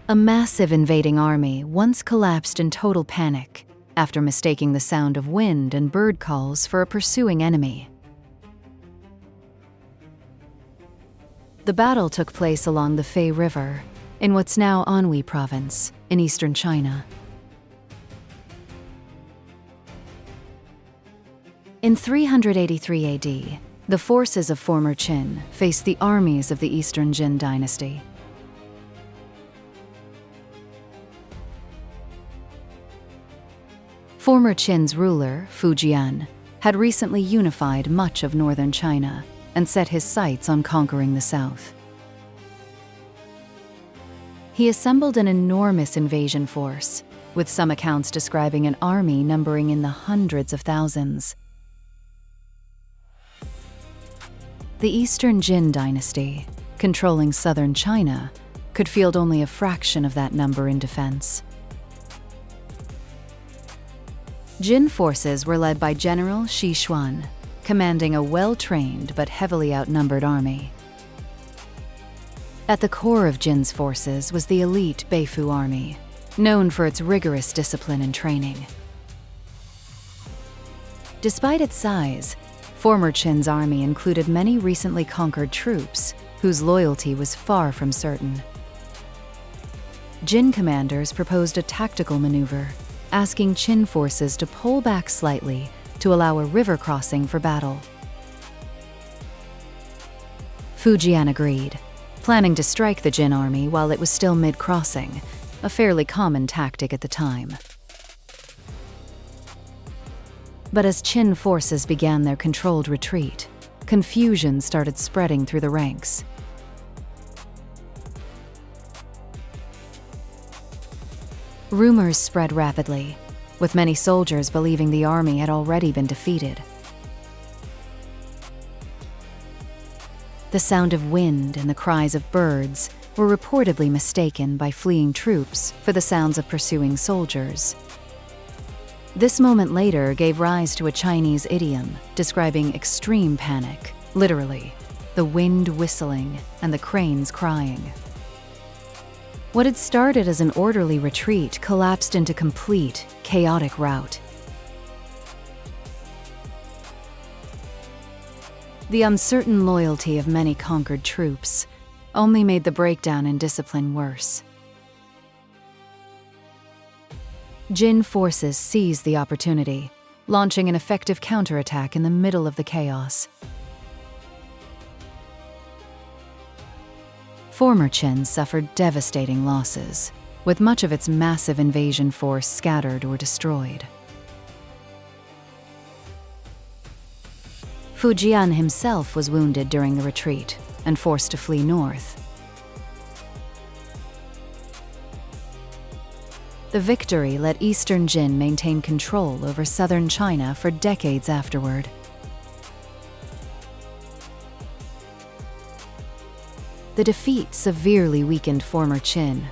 A massive invading army once collapsed in total panic after mistaking the sound of wind and bird calls for a pursuing enemy. The battle took place along the Fei River, in what's now Anhui Province, in eastern China. In 383 AD, the forces of former Qin faced the armies of the Eastern Jin dynasty. Former Qin's ruler, Fujian, had recently unified much of northern China and set his sights on conquering the south. He assembled an enormous invasion force, with some accounts describing an army numbering in the hundreds of thousands. The Eastern Jin dynasty, controlling southern China, could field only a fraction of that number in defense. Jin forces were led by General Shi Xuan, commanding a well-trained but heavily outnumbered army. At the core of Jin's forces was the elite Beifu army, known for its rigorous discipline and training. Despite its size, former Qin's army included many recently conquered troops whose loyalty was far from certain. Jin commanders proposed a tactical maneuver, asking Qin forces to pull back slightly to allow a river crossing for battle. Fujian agreed, planning to strike the Jin army while it was still mid-crossing, a fairly common tactic at the time. But as Qin forces began their controlled retreat, confusion started spreading through the ranks. Rumors spread rapidly, with many soldiers believing the army had already been defeated. The sound of wind and the cries of birds were reportedly mistaken by fleeing troops for the sounds of pursuing soldiers. This moment later gave rise to a Chinese idiom describing extreme panic, literally, the wind whistling and the cranes crying. What had started as an orderly retreat collapsed into complete, chaotic rout. The uncertain loyalty of many conquered troops only made the breakdown in discipline worse. Jin forces seized the opportunity, launching an effective counterattack in the middle of the chaos. Former Qin suffered devastating losses, with much of its massive invasion force scattered or destroyed. Fujian himself was wounded during the retreat and forced to flee north. The victory let Eastern Jin maintain control over southern China for decades afterward. The defeat severely weakened former Qin,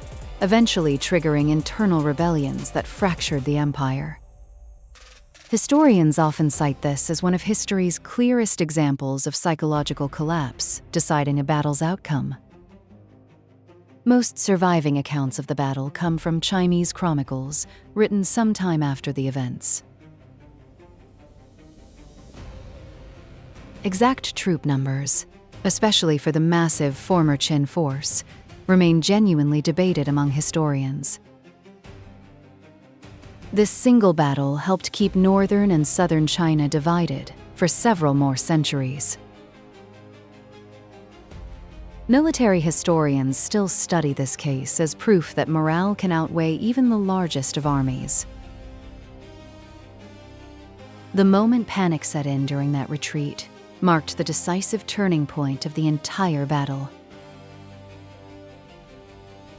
eventually triggering internal rebellions that fractured the empire. Historians often cite this as one of history's clearest examples of psychological collapse deciding a battle's outcome. Most surviving accounts of the battle come from Chinese chronicles written sometime after the events. Exact troop numbers, especially for the massive former Qin force, remain genuinely debated among historians. This single battle helped keep northern and southern China divided for several more centuries. Military historians still study this case as proof that morale can outweigh even the largest of armies. The moment panic set in during that retreat marked the decisive turning point of the entire battle.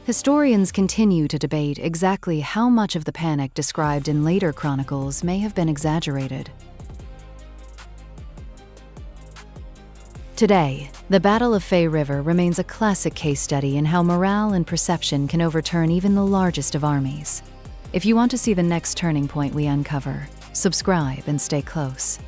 Historians continue to debate exactly how much of the panic described in later chronicles may have been exaggerated. Today, the Battle of Fei River remains a classic case study in how morale and perception can overturn even the largest of armies. If you want to see the next turning point we uncover, subscribe and stay close.